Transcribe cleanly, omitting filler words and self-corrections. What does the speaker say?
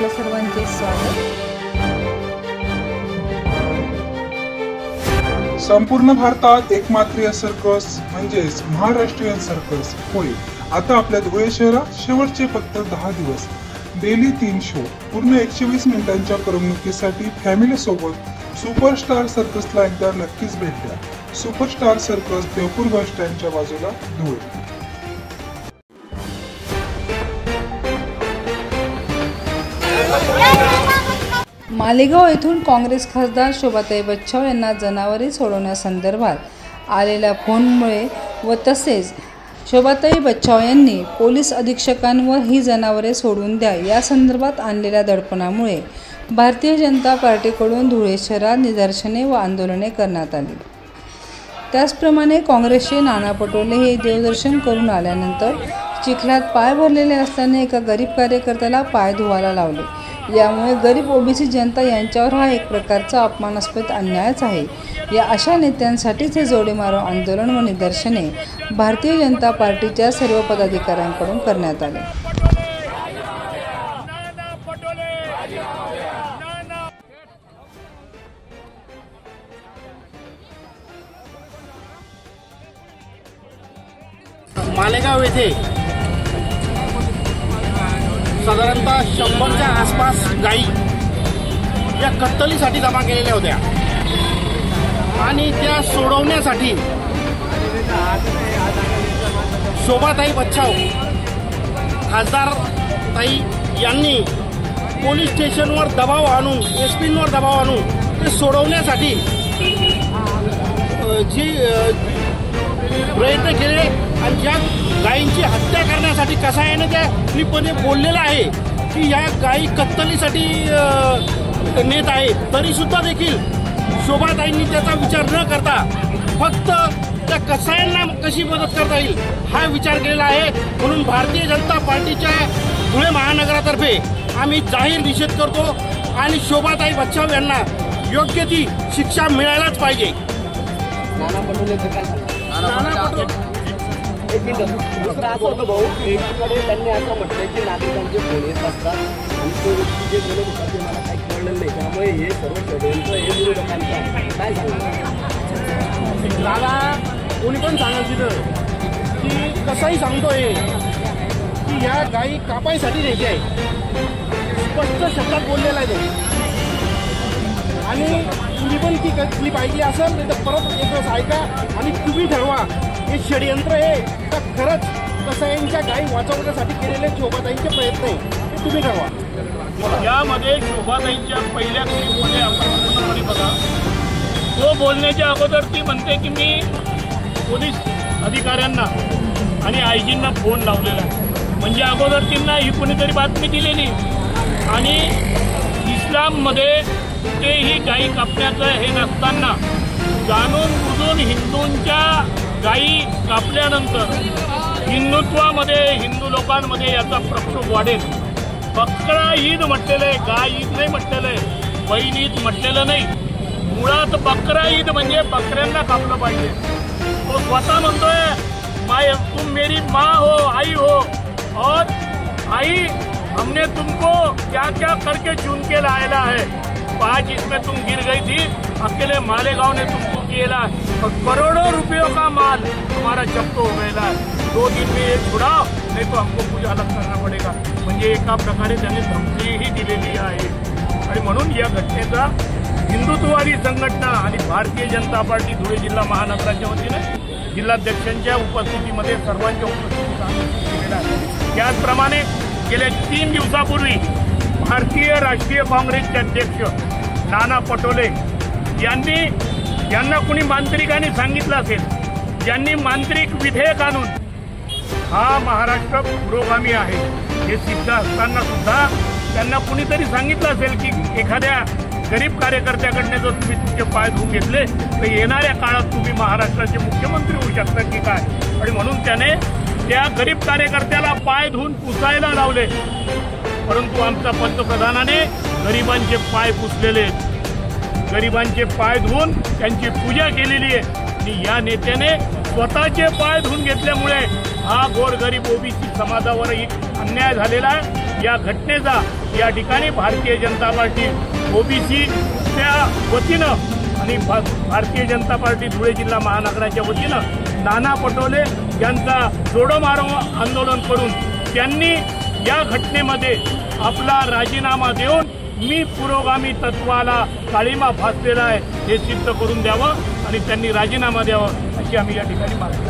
आपल्या सर्वांचे स्वागत। संपूर्ण भारतात एकमात्रीय सर्कस म्हणजेच महाराष्ट्रीयन सर्कस होईल। आता आपल्या धुळे शहरात शेवटचे फक्त 10 दिवस, डेली 3 शो, पूर्ण 120 मिनिटांच्या करमणुकीसाठी फॅमिली सोबत सुपरस्टार सर्कसला एकदा नक्कीच भेट द्या। सुपरस्टार सर्कस, देवपूर बस स्टँडच्या बाजूला, धुळे। मालेगाव येथून काँग्रेस खासदार शोभाताई बच्छाव यांना जनावरे सोडवण्यासंदर्भात आलेल्या फोनमुळे व तसेच शोभाताई बच्छाव यांनी पोलीस अधीक्षकांवर ही जनावरे सोडून द्या या संदर्भात आणलेल्या दडपणामुळे भारतीय जनता पार्टीकडून धुळे शहरात निदर्शने व आंदोलने करण्यात आली। त्याचप्रमाणे काँग्रेसचे नाना पटोले हे देवदर्शन करून आल्यानंतर चिखलात पाय भरलेले असताना एका गरीब कार्यकर्त्याला पाय धुवायला लावले। यामुळे गरीब ओबीसी जनता यांच्यावर हा एक प्रकारचा अपमानास्पद अन्यायच आहे। या अशा नेत्यांसाठीच हे जोडेमारो आंदोलन व निदर्शने भारतीय जनता पार्टीच्या सर्व पदाधिकाऱ्यांकडून करण्यात आले। मालेगाव येथे साधारणतः 100च्या आसपास गायी या कत्तलीसाठी जमा केलेल्या होत्या आणि त्या सोडवण्यासाठी शोभाताई बच्छाव खासदार ताई यांनी पोलीस स्टेशनवर दबाव आणून, एसपींवर दबाव आणून ते सोडवण्यासाठी जी प्रयत्न केले आणि ज्या गायींची हत्या करण्यासाठी कसायाने त्या बोललेलं आहे की या गायी कत्तलीसाठी नेत आहे, तरी सुद्धा देखील शोभाताईंनी त्याचा विचार न करता फक्त त्या कसायांना कशी मदत करता येईल हा विचार केलेला आहे। म्हणून भारतीय जनता पार्टीच्या धुळे महानगरातर्फे आम्ही जाहीर निषेध करतो आणि शोभाताई बच्छाव यांना योग्य ती शिक्षा मिळायलाच पाहिजे। एक मिनिट, दुसरा असं होतं भाऊ, एकीकडे त्यांनी असं म्हटलंय की नागरिकांचे फोन येत असतात आणि तो व्यक्ती जे बोलत होता ते मला काही कळलं नाही, त्यामुळे हे सर्व षडयंत्र हे विरोधकांचं काय सांगणार? दादा कोणी पण सांगाल तिथं की कसाही सांगतोय की ह्या गायी कापायसाठी द्यायची आहे, स्पष्ट शब्दात बोललेला आहे तो। आणि तुम्ही पण ती क्लिप ऐकली असेल नाही तर परत एकच ऐका आणि तुम्ही ठरवा हे षडयंत्र आहे का खरंच कसायांच्या गायी वाचवण्यासाठी केलेले शोभाताईंचे प्रयत्न आहे, हे तुम्ही ठरवा। यामध्ये शोभाताईंच्या पहिल्या क्लिपमध्ये आपण पूर्णपणे बघा, तो बोलण्याच्या अगोदर ती म्हणते की मी पोलीस अधिकाऱ्यांना आणि आयजींना फोन लावलेला आहे, म्हणजे अगोदर त्यांना ही कोणीतरी बातमी दिलेली आणि इस्लाममध्ये कुठेही गायी कापण्याचं हे नसताना जाणून बुजून हिंदूंच्या गायी कापल्यानंतर हिंदुत्वामध्ये, हिंदू लोकांमध्ये याचा प्रक्षोभ वाढेल। बकरा ईद म्हटलेलं आहे, गाय ईद नाही म्हटलेलं आहे, बैल ईद म्हटलेलं नाही। मुळात बकरा ईद म्हणजे बकऱ्यांना कापलं पाहिजे। तो स्वतः म्हणतोय तुम मेरी माँ हो, आई हो, और आई हमने तुमको क्या क्या करके चुन के लाया है, 5 इसमें तुम गिर गई थी, अकेले मालेगांव ने तुमको किया और करोड़ों रुपयों का माल हमारा जब्त हो गया है, 2 दिन में ये छुड़ाओ नहीं तो हमको कुछ अलग करना पड़ेगा। म्हणजे एका प्रकारे त्यांनी धमकीही दिलेली आहे। आणि म्हणून या घटनेचा हिंदुत्ववादी संघटना आणि भारतीय जनता पार्टी धुळे जिल्हा महानगराच्या वतीने जिल्हाध्यक्षांच्या उपस्थितीमध्ये सर्वांच्या उपस्थितीत केलेला आहे। त्याचप्रमाणे गेल्या 3 दिवसापूर्वी भारतीय राष्ट्रीय काँग्रेसचे अध्यक्ष नाना पटोले यांना कुणी मांत्रिकांनी सांगितलं असेल, ज्यांनी मांत्रिक विधेयक आणून हा महाराष्ट्र पुरोगामी आहे हे सिद्ध असताना सुद्धा त्यांना कुणीतरी सांगितलं असेल की एखाद्या गरीब कार्यकर्त्याकडनं जर तुम्ही तुमचे पाय धुवून घेतले तर येणाऱ्या काळात तुम्ही महाराष्ट्राचे मुख्यमंत्री होऊ शकता की काय। आणि म्हणून त्याने त्या गरीब कार्यकर्त्याला पाय धुवून पुसायला लावले, परंतु आमच्या पंतप्रधानाने गरिबांचे पाय पुसलेले, गरिबांचे पाय धुवून त्यांची पूजा केलेली आहे। आणि या नेत्याने स्वतःचे पाय धुवून घेतल्यामुळे हा गोरगरीब ओबीसी समाजावरही अन्याय झालेला आहे। या घटनेचा या ठिकाणी भारतीय जनता पार्टी ओबीसीच्या वतीनं आणि भारतीय जनता पार्टी धुळे जिल्हा महानगराच्या वतीनं नाना पटोले यांचा जोडो मारो आंदोलन करून त्यांनी या घटनेमध्ये आपला राजीनामा देऊन मी पुरोगामी तत्वाला काळीमा फासलेला आहे हे सिद्ध करून द्यावं आणि त्यांनी राजीनामा द्यावा अशी आम्ही या ठिकाणी मागणी